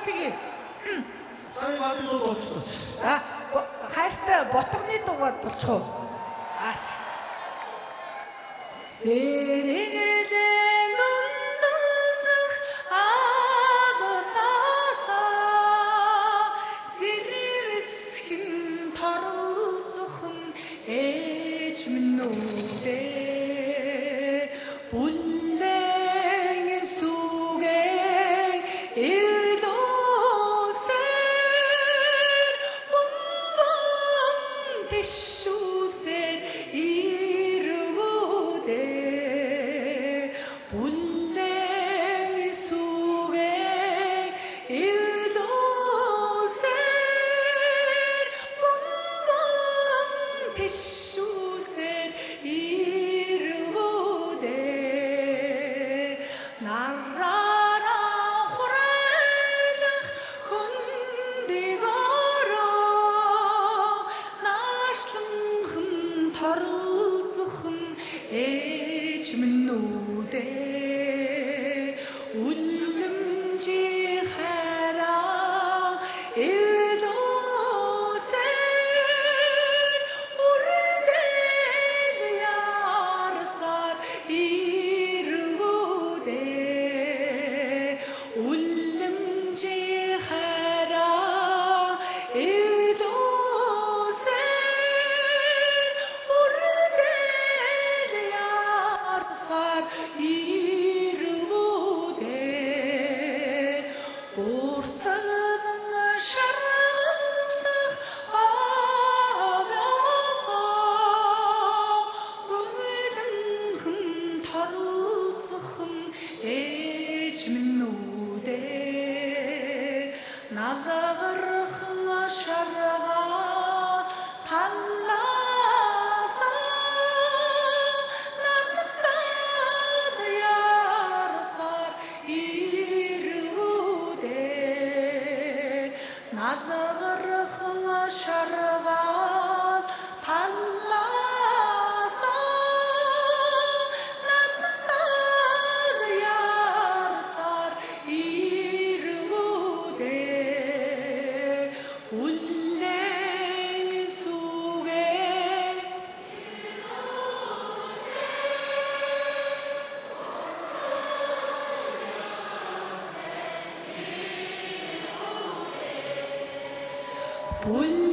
тэгээд Сая баатар дуу болчихлоо. хайртай ботгоны дугаар болчих уу? Сэргэлэн дундалзах агасасаа зэрвэсхэн торолцохон ээж минь нүдээ бүлэн сүгэн илосэр бомбом тэшүүсэр ирвүдээ бүлэн сүгэн илосэр бомбом тэшүүсэр ирвүдээ нараараа хураалах хөндөгөөрөө наашланхан торолцохон ээж минь нүдээ үлэмжий хайраа илосэр үрдэл ярсаар ирвүдээ үлэмжий хайраа илосэр үрдэл ярсаар ирвүдээ бурцаглан шаргалдах авяасаа гүйлэнхэн торолцохон ээж минь нүдээ налагархан шаргаад таллаасаа надад ярсаар ирвүдээ налагархан шаргаад таллаасаа надад ярсаар ирвүдээ үлэн сүгэн бүл